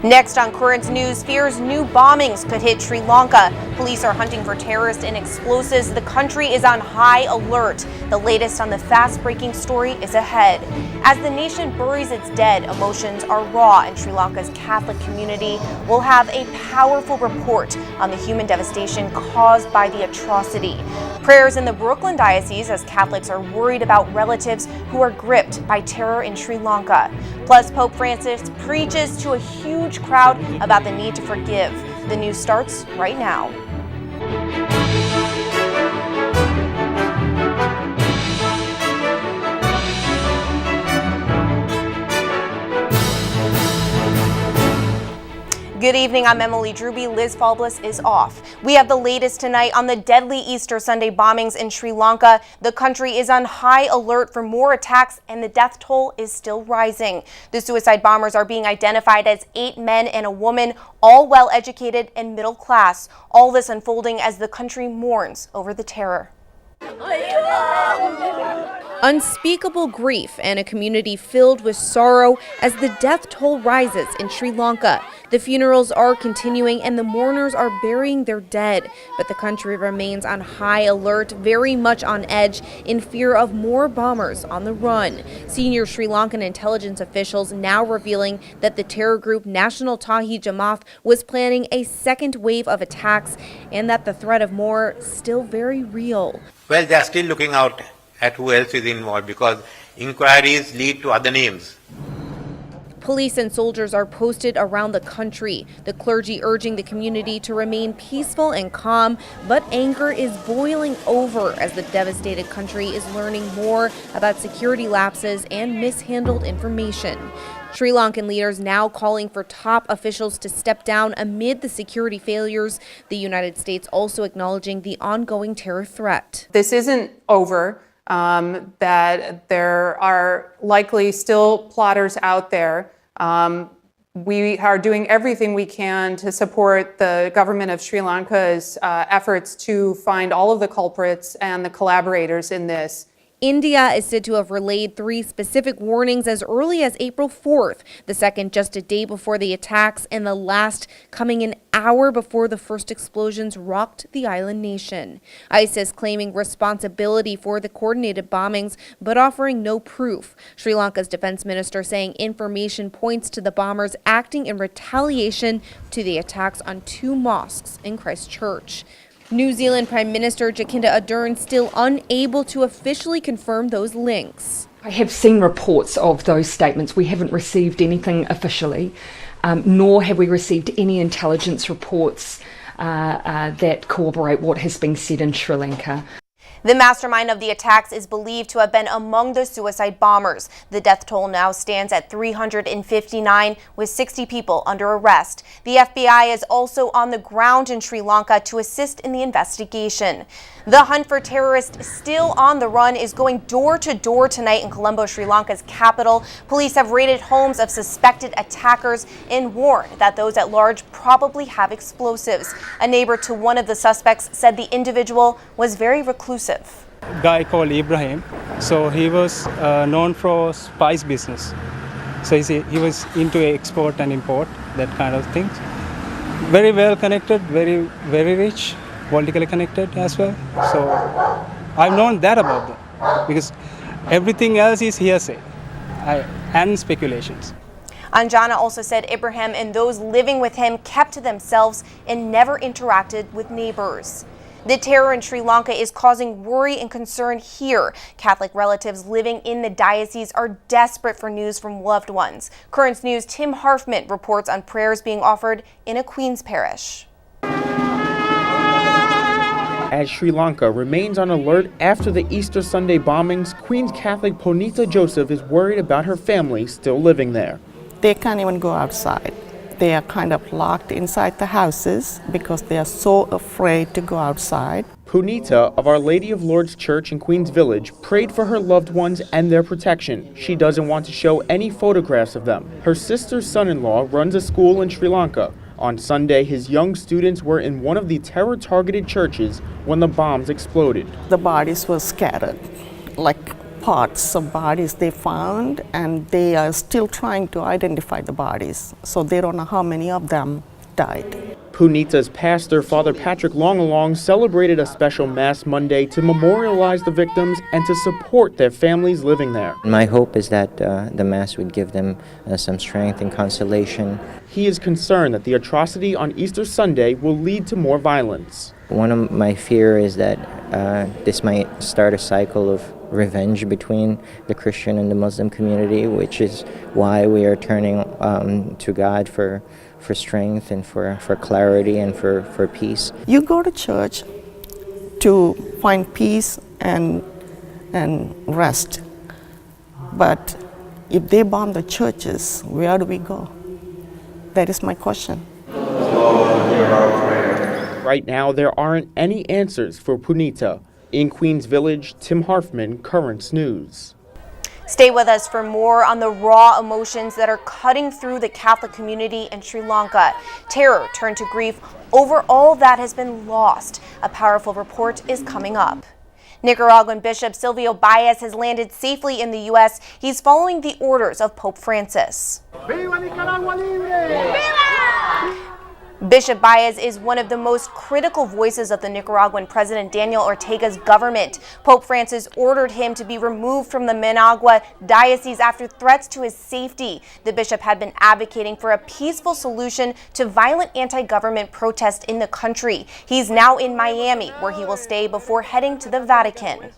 Next on Currents News, fears new bombings could hit Sri Lanka. Police are hunting for terrorists and explosives. The country is on high alert. The latest on the fast-breaking story is ahead. As the nation buries its dead, emotions are raw, and Sri Lanka's Catholic community will have a powerful report on the human devastation caused by the atrocity. Prayers in the Brooklyn Diocese as Catholics are worried about relatives who are gripped by terror in Sri Lanka. Plus, Pope Francis preaches to a huge crowd about the need to forgive. The news starts right now. Good evening, I'm Emily Druby. Liz Faublas is off. We have the latest tonight on the deadly Easter Sunday bombings in Sri Lanka. The country is on high alert for more attacks and the death toll is still rising. The suicide bombers are being identified as 8 men and a woman, all well educated and middle class. All this unfolding as the country mourns over the terror. Unspeakable grief and a community filled with sorrow as the death toll rises in Sri Lanka. The funerals are continuing and the mourners are burying their dead, but the country remains on high alert, very much on edge, in fear of more bombers on the run. Senior Sri Lankan intelligence officials now revealing that the terror group National Tahi Jamath was planning a second wave of attacks and that the threat of more still very real. Well, they are still looking out at who else is involved because inquiries lead to other names. Police and soldiers are posted around the country, the clergy urging the community to remain peaceful and calm, but anger is boiling over as the devastated country is learning more about security lapses and mishandled information. Sri Lankan leaders now calling for top officials to step down amid the security failures. The United States also acknowledging the ongoing terror threat. This isn't over. That there are likely still plotters out there. We are doing everything we can to support the government of Sri Lanka's efforts to find all of the culprits and the collaborators in this. India is said to have relayed 3 specific warnings as early as April 4th, the second just a day before the attacks, and the last coming an hour before the first explosions rocked the island nation. ISIS claiming responsibility for the coordinated bombings, but offering no proof. Sri Lanka's defense minister saying information points to the bombers acting in retaliation to the attacks on 2 mosques in Christchurch. New Zealand Prime Minister Jacinda Ardern still unable to officially confirm those links. I have seen reports of those statements. We haven't received anything officially, nor have we received any intelligence reports that corroborate what has been said in Sri Lanka. The mastermind of the attacks is believed to have been among the suicide bombers. The death toll now stands at 359, with 60 people under arrest. The FBI is also on the ground in Sri Lanka to assist in the investigation. The hunt for terrorists still on the run is going door to door tonight in Colombo, Sri Lanka's capital. Police have raided homes of suspected attackers and warned that those at large probably have explosives. A neighbor to one of the suspects said the individual was very reclusive. Guy called Ibrahim, so he was known for spice business. So he was into export and import, that kind of things. Very well connected, very rich, politically connected as well. So I've known that about them because everything else is hearsay and speculations. Anjana also said Ibrahim and those living with him kept to themselves and never interacted with neighbors. The terror in Sri Lanka is causing worry and concern here. Catholic relatives living in the diocese are desperate for news from loved ones. Currents News' Tim Harfman reports on prayers being offered in a Queens parish. As Sri Lanka remains on alert after the Easter Sunday bombings, Queens Catholic Ponita Joseph is worried about her family still living there. They can't even go outside. They are kind of locked inside the houses because they are so afraid to go outside. Punita of Our Lady of Lourdes Church in Queens Village prayed for her loved ones and their protection. She doesn't want to show any photographs of them. Her sister's son-in-law runs a school in Sri Lanka. On Sunday, his young students were in one of the terror-targeted churches when the bombs exploded. The bodies were scattered, like parts of bodies they found, and they are still trying to identify the bodies. So they don't know how many of them died. Punita's pastor, Father Patrick Longalong, celebrated a special Mass Monday to memorialize the victims and to support their families living there. My hope is that the Mass would give them some strength and consolation. He is concerned that the atrocity on Easter Sunday will lead to more violence. One of my fear is that this might start a cycle of revenge between the Christian and the Muslim community, which is why we are turning to God for strength and for clarity and for peace. You go to church to find peace and rest. But if they bomb the churches, where do we go? That is my question. Right now, there aren't any answers for Punita. In Queens Village, Tim Harfman, Currents News. Stay with us for more on the raw emotions that are cutting through the Catholic community in Sri Lanka. Terror turned to grief over all that has been lost. A powerful report is coming up. Nicaraguan Bishop Silvio Baez has landed safely in the U.S. He's following the orders of Pope Francis. Viva Nicaragua Libre! Viva! Bishop Baez is one of the most critical voices of the Nicaraguan President Daniel Ortega's government. Pope Francis ordered him to be removed from the Managua diocese after threats to his safety. The bishop had been advocating for a peaceful solution to violent anti-government protests in the country. He's now in Miami, where he will stay before heading to the Vatican.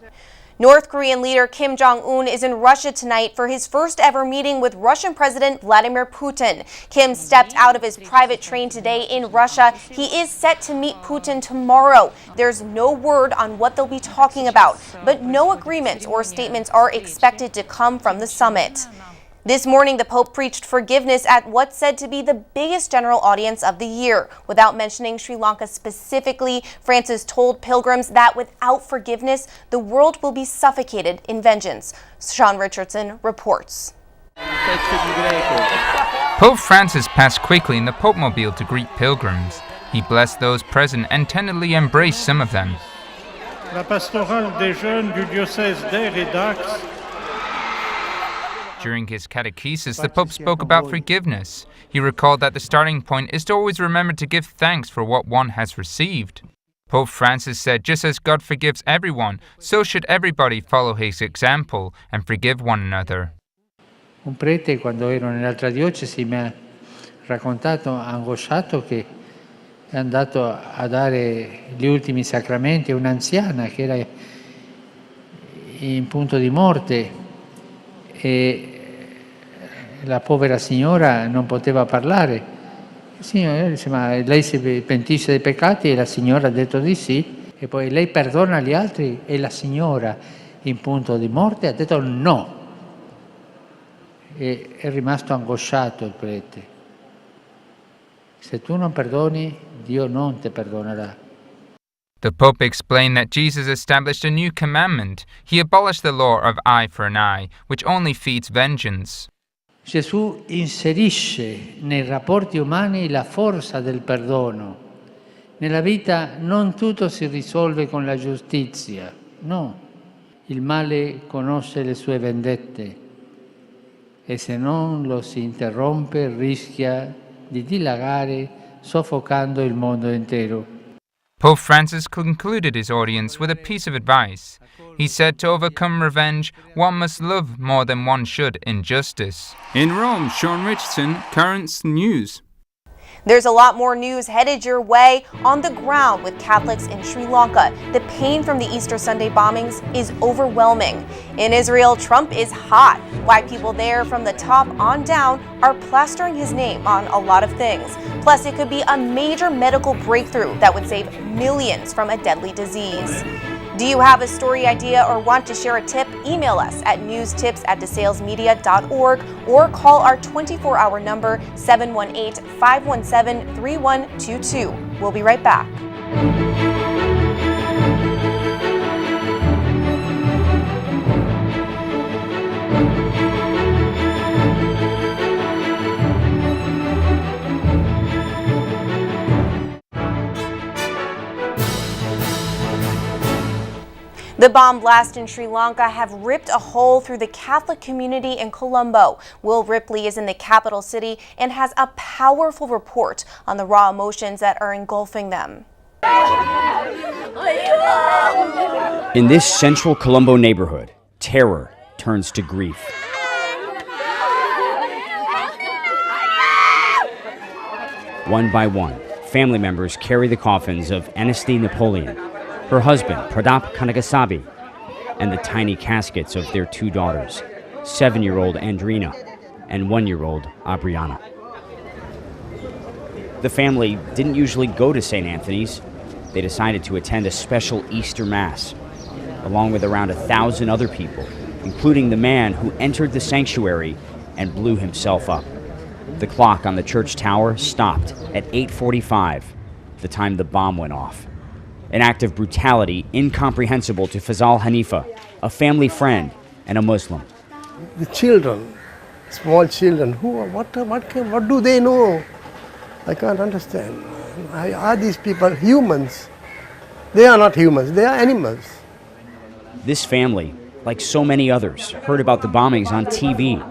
North Korean leader Kim Jong-un is in Russia tonight for his first ever meeting with Russian President Vladimir Putin. Kim stepped out of his private train today in Russia. He is set to meet Putin tomorrow. There's no word on what they'll be talking about, but no agreements or statements are expected to come from the summit. This morning, the Pope preached forgiveness at what's said to be the biggest general audience of the year. Without mentioning Sri Lanka specifically, Francis told pilgrims that without forgiveness, the world will be suffocated in vengeance. Sean Richardson reports. Pope Francis passed quickly in the Popemobile to greet pilgrims. He blessed those present and tenderly embraced some of them. La pastorale des jeunes du diocèse d'Air et d'Aix. During his catechesis, the Pope spoke about forgiveness. He recalled that the starting point is to always remember to give thanks for what one has received. Pope Francis said just as God forgives everyone, so should everybody follow his example and forgive one another. Un prete, quando ero nell'altra diocesi, mi ha raccontato, angosciato, che è andato a dare gli ultimi sacramenti a un'anziana che era in punto di morte e la povera signora non poteva parlare. Il signore dice: ma lei si pentisce dei peccati? E la signora ha detto di sì. E poi: lei perdona gli altri? E la signora, in punto di morte, ha detto no. E è rimasto angosciato il prete. Se tu non perdoni, Dio non ti perdonerà. The Pope explained that Jesus established a new commandment. He abolished the law of eye for an eye, which only feeds vengeance. Gesù inserisce nei rapporti umani la forza del perdono. Nella vita non tutto si risolve con la giustizia, no. Il male conosce le sue vendette e se non lo si interrompe rischia di dilagare soffocando il mondo intero. Pope Francis concluded his audience with a piece of advice. He said to overcome revenge, one must love more than one should injustice. In Rome, Sean Richardson, Currents News. There's a lot more news headed your way on the ground with Catholics in Sri Lanka. The pain from the Easter Sunday bombings is overwhelming. In Israel, Trump is hot. Why people there from the top on down are plastering his name on a lot of things. Plus, it could be a major medical breakthrough that would save millions from a deadly disease. Do you have a story idea or want to share a tip? Email us at newstips@desalesmedia.org or call our 24-hour number 718-517-3122. We'll be right back. The bomb blast in Sri Lanka have ripped a hole through the Catholic community in Colombo. Will Ripley is in the capital city and has a powerful report on the raw emotions that are engulfing them. In this central Colombo neighborhood, terror turns to grief. One by one, family members carry the coffins of Anastie Napoleon, her husband, Pradap Kanagasabi, and the tiny caskets of their two daughters, 7-year-old Andrina and 1-year-old Abriana. The family didn't usually go to St. Anthony's. They decided to attend a special Easter Mass, along with around 1,000 other people, including the man who entered the sanctuary and blew himself up. The clock on the church tower stopped at 8:45, the time the bomb went off. An act of brutality incomprehensible to Fazal Hanifa, a family friend and a Muslim. The children, small children, what do they know? I can't understand. Are these people humans? They are not humans, they are animals. This family, like so many others, heard about the bombings on TV.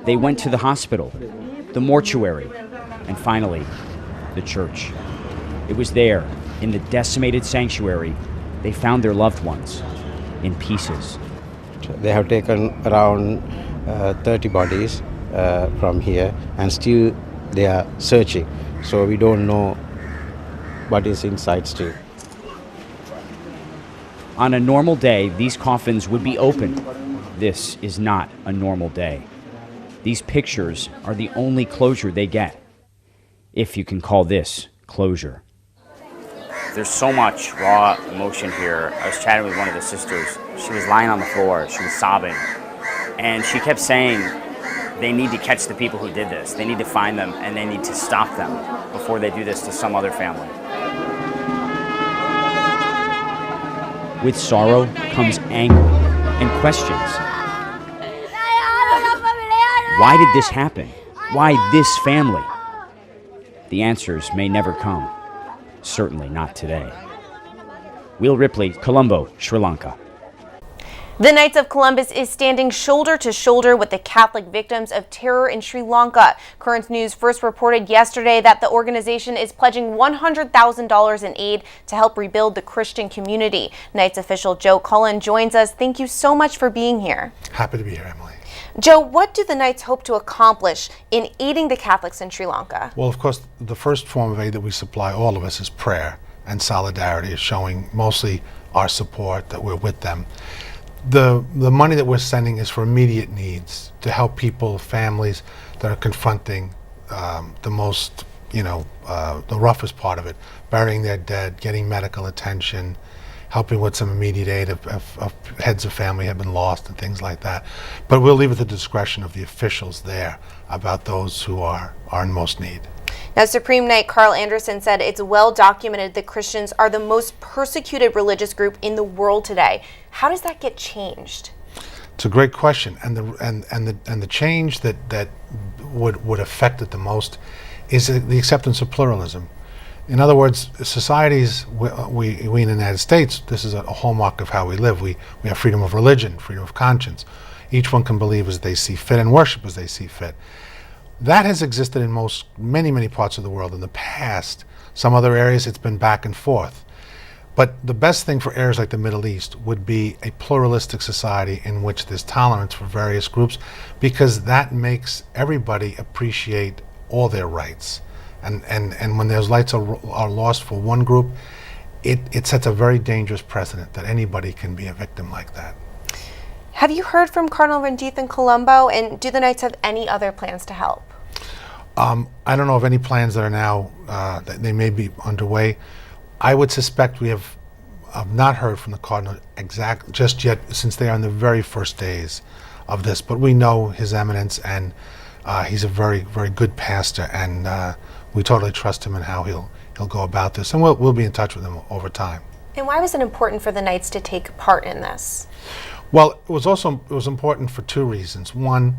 They went to the hospital, the mortuary, and finally, the church. It was there, in the decimated sanctuary, they found their loved ones in pieces. They have taken around 30 bodies from here, and still they are searching. So we don't know what is inside still. On a normal day, these coffins would be opened. This is not a normal day. These pictures are the only closure they get, if you can call this closure. There's so much raw emotion here. I was chatting with one of the sisters. She was lying on the floor, she was sobbing, and she kept saying they need to catch the people who did this. They need to find them, and they need to stop them before they do this to some other family. With sorrow comes anger and questions. Why did this happen? Why this family? The answers may never come. Certainly not today. Will Ripley, Colombo, Sri Lanka. The Knights of Columbus is standing shoulder to shoulder with the Catholic victims of terror in Sri Lanka. Current News first reported yesterday that the organization is pledging $100,000 in aid to help rebuild the Christian community. Knights official Joe Cullen joins us. Thank you so much for being here. Happy to be here, Emily. Joe, what do the Knights hope to accomplish in aiding the Catholics in Sri Lanka? Well, of course, the first form of aid that we supply all of us is prayer and solidarity, is showing mostly our support, that we're with them. The money that we're sending is for immediate needs to help people, families that are confronting the most, the roughest part of it, burying their dead, getting medical attention, helping with some immediate aid if heads of family have been lost and things like that. But we'll leave it to the discretion of the officials there about those who are in most need. Now, Supreme Knight Carl Anderson said it's well documented that Christians are the most persecuted religious group in the world today. How does that get changed? It's a great question, and the change that would affect it the most is the acceptance of pluralism. In other words, societies, we in the United States, this is a hallmark of how we live. We have freedom of religion, freedom of conscience. Each one can believe as they see fit and worship as they see fit. That has existed in many parts of the world in the past. Some other areas it's been back and forth. But the best thing for areas like the Middle East would be a pluralistic society in which there's tolerance for various groups, because that makes everybody appreciate all their rights. And when those rights are lost for one group, it sets a very dangerous precedent that anybody can be a victim like that. Have you heard from Cardinal Ranjith in Colombo, and do the Knights have any other plans to help? I don't know of any plans that are now, that they may be underway. I would suspect we have not heard from the Cardinal just yet, since they are in the very first days of this. But we know His Eminence, and he's a very, very good pastor, and we totally trust him in how he'll go about this. And we'll be in touch with him over time. And why was it important for the Knights to take part in this? Well, it was important for two reasons. One,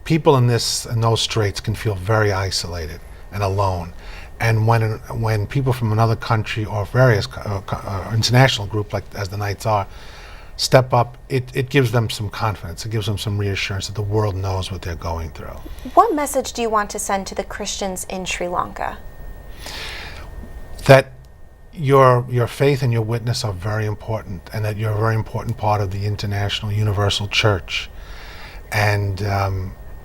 people in those straits can feel very isolated and alone. And when people from another country or various international group, like as the Knights are, step up, it gives them some confidence. It gives them some reassurance that the world knows what they're going through. What message do you want to send to the Christians in Sri Lanka? That your faith and your witness are very important, and that you're a very important part of the international universal church. And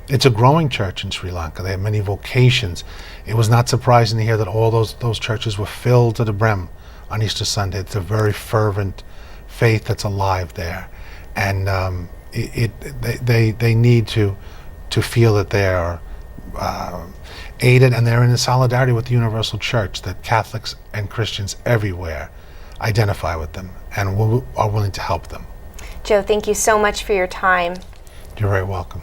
it's a growing church in Sri Lanka. They have many vocations. It was not surprising to hear that all those churches were filled to the brim on Easter Sunday. It's a very fervent faith that's alive there, and they need to feel that they are aided, and they're in solidarity with the universal church, that Catholics and Christians everywhere identify with them and are willing to help them. Joe, thank you so much for your time. You're very welcome.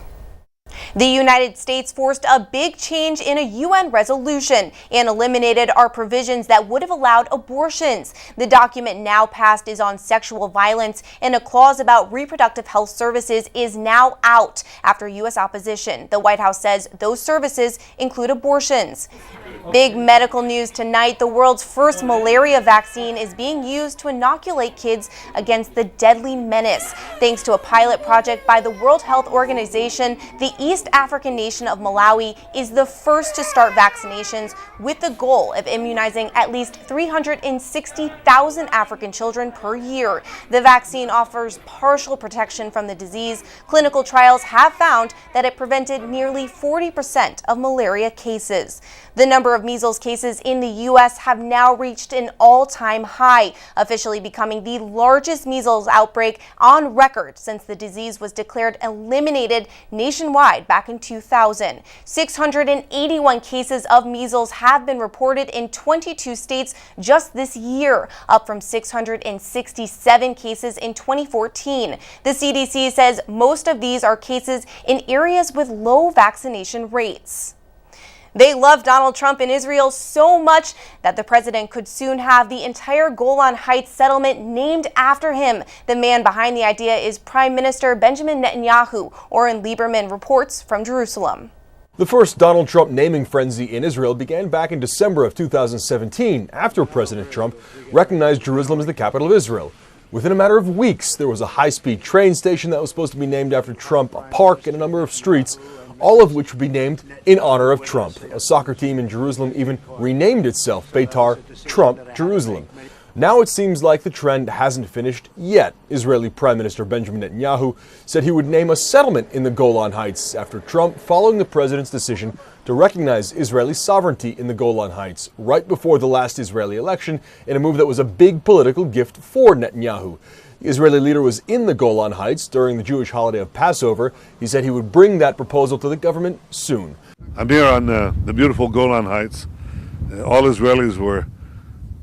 The United States forced a big change in a UN resolution and eliminated our provisions that would have allowed abortions. The document now passed is on sexual violence, and a clause about reproductive health services is now out after U.S. opposition. The White House says those services include abortions. Big medical news tonight. The world's first malaria vaccine is being used to inoculate kids against the deadly menace. Thanks to a pilot project by the World Health Organization, the East African nation of Malawi is the first to start vaccinations with the goal of immunizing at least 360,000 African children per year. The vaccine offers partial protection from the disease. Clinical trials have found that it prevented nearly 40% of malaria cases. The number of measles cases in the U.S. have now reached an all-time high, officially becoming the largest measles outbreak on record since the disease was declared eliminated nationwide back in 2000. 681 cases of measles have been reported in 22 states just this year, up from 667 cases in 2014. The CDC says most of these are cases in areas with low vaccination rates. They love Donald Trump in Israel so much that the president could soon have the entire Golan Heights settlement named after him. The man behind the idea is Prime Minister Benjamin Netanyahu. Oren Lieberman reports from Jerusalem. The first Donald Trump naming frenzy in Israel began back in December of 2017, after President Trump recognized Jerusalem as the capital of Israel. Within a matter of weeks, there was a high-speed train station that was supposed to be named after Trump, a park, and a number of streets, all of which would be named in honor of Trump. A soccer team in Jerusalem even renamed itself Beitar Trump Jerusalem. Now it seems like the trend hasn't finished yet. Israeli Prime Minister Benjamin Netanyahu said he would name a settlement in the Golan Heights after Trump, following the president's decision to recognize Israeli sovereignty in the Golan Heights right before the last Israeli election, in a move that was a big political gift for Netanyahu. The Israeli leader was in the Golan Heights during the Jewish holiday of Passover. He said he would bring that proposal to the government soon. I'm here on the beautiful Golan Heights. All Israelis were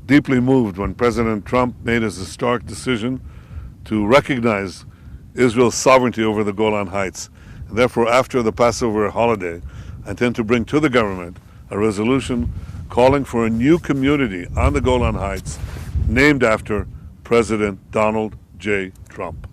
deeply moved when President Trump made his historic decision to recognize Israel's sovereignty over the Golan Heights. And therefore, after the Passover holiday, I intend to bring to the government a resolution calling for a new community on the Golan Heights named after President Donald J. Trump.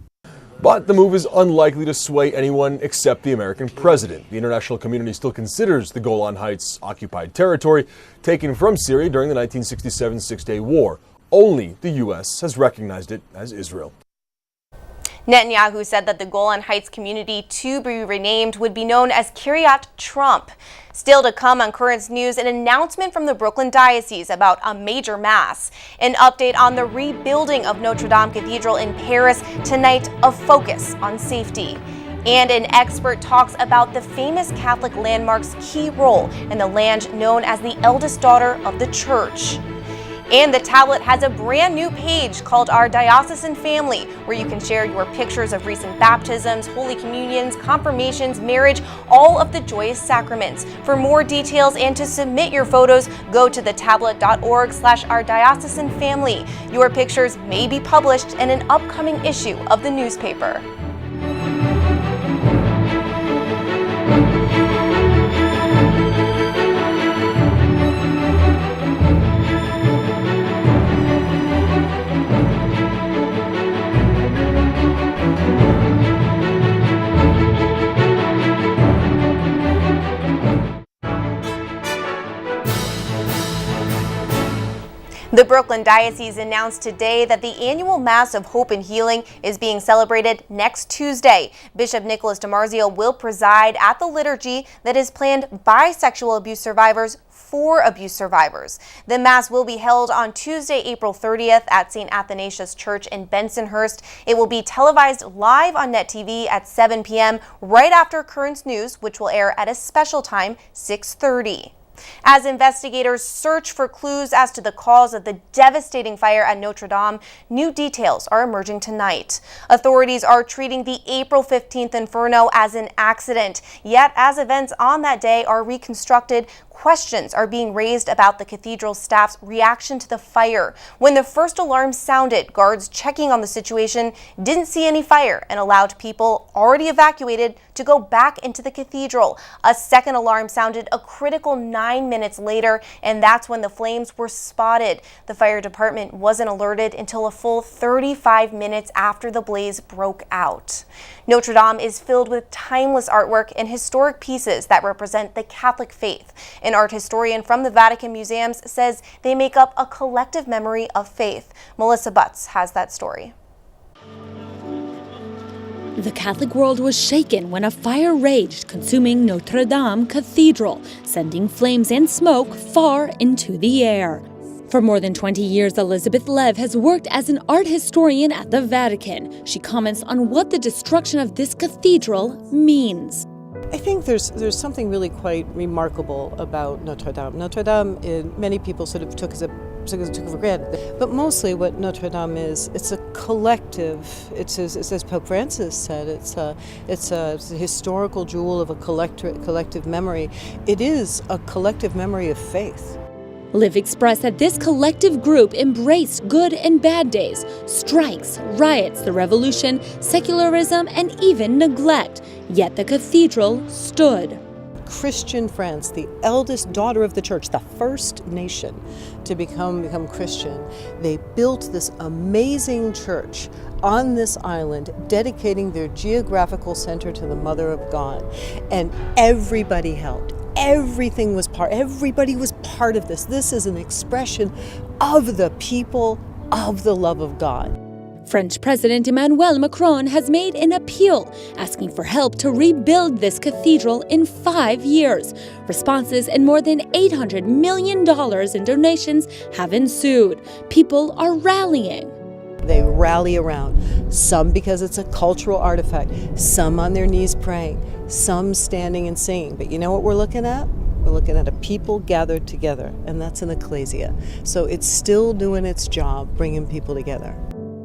But the move is unlikely to sway anyone except the American president. The international community still considers the Golan Heights occupied territory taken from Syria during the 1967 Six-Day War. Only the U.S. has recognized it as Israel. Netanyahu said that the Golan Heights community to be renamed would be known as Kiryat Trump. Still to come on Currents News, an announcement from the Brooklyn Diocese about a major mass. An update on the rebuilding of Notre Dame Cathedral in Paris. Tonight, a focus on safety. And an expert talks about the famous Catholic landmark's key role in the land known as the eldest daughter of the church. And the tablet has a brand new page called Our Diocesan Family, where you can share your pictures of recent baptisms, Holy Communions, confirmations, marriage, all of the joyous sacraments. For more details and to submit your photos, go to thetablet.org/Our Diocesan Family. Your pictures may be published in an upcoming issue of the newspaper. The Brooklyn Diocese announced today that the annual Mass of Hope and Healing is being celebrated next Tuesday. Bishop Nicholas DiMarzio will preside at the liturgy that is planned by sexual abuse survivors for abuse survivors. The Mass will be held on Tuesday, April 30th at St. Athanasius Church in Bensonhurst. It will be televised live on Net TV at 7 p.m. right after Currents News, which will air at a special time, 6:30. As investigators search for clues as to the cause of the devastating fire at Notre Dame, new details are emerging tonight. Authorities are treating the April 15th inferno as an accident, yet as events on that day are reconstructed, questions are being raised about the cathedral staff's reaction to the fire. When the first alarm sounded, guards checking on the situation didn't see any fire and allowed people already evacuated to go back into the cathedral. A second alarm sounded a critical 9 minutes later, and that's when the flames were spotted. The fire department wasn't alerted until a full 35 minutes after the blaze broke out. Notre Dame is filled with timeless artwork and historic pieces that represent the Catholic faith. An art historian from the Vatican Museums says they make up a collective memory of faith. Melissa Butts has that story. The Catholic world was shaken when a fire raged, consuming Notre Dame Cathedral, sending flames and smoke far into the air. For more than 20 years, Elizabeth Lev has worked as an art historian at the Vatican. She comments on what the destruction of this cathedral means. I think there's something really quite remarkable about Notre Dame. Notre Dame, many people sort of took for granted, but mostly what Notre Dame is, it's a collective. It's as Pope Francis said, it's a historical jewel of a collective memory. It is a collective memory of faith. Liv expressed that this collective group embraced good and bad days, strikes, riots, the revolution, secularism, and even neglect. Yet the cathedral stood. Christian France, the eldest daughter of the church, the first nation to become Christian, they built this amazing church on this island, dedicating their geographical center to the Mother of God. And everybody helped. Everybody was part of this. This is an expression of the people, of the love of God. French President Emmanuel Macron has made an appeal, asking for help to rebuild this cathedral in 5 years. Responses and more than $800 million in donations have ensued. People are rallying. They rally around, some because it's a cultural artifact, some on their knees praying, some standing and singing. But you know what we're looking at? We're looking at a people gathered together, and that's an ecclesia. So it's still doing its job, bringing people together.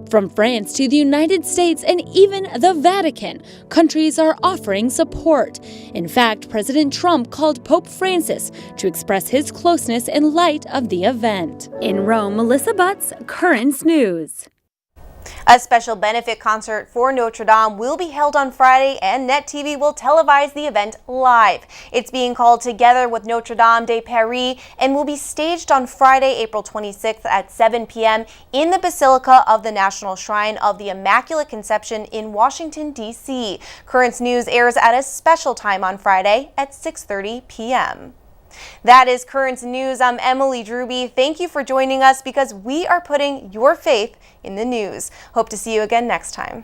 From France to the United States and even the Vatican, countries are offering support. In fact, President Trump called Pope Francis to express his closeness in light of the event. In Rome, Melissa Butts, Currents News. A special benefit concert for Notre Dame will be held on Friday, and Net TV will televise the event live. It's being called Together with Notre Dame de Paris and will be staged on Friday, April 26th at 7 p.m. in the Basilica of the National Shrine of the Immaculate Conception in Washington, D.C. Currents News airs at a special time on Friday at 6:30 p.m. That is Currents News. I'm Emily Druby. Thank you for joining us because we are putting your faith in the news. Hope to see you again next time.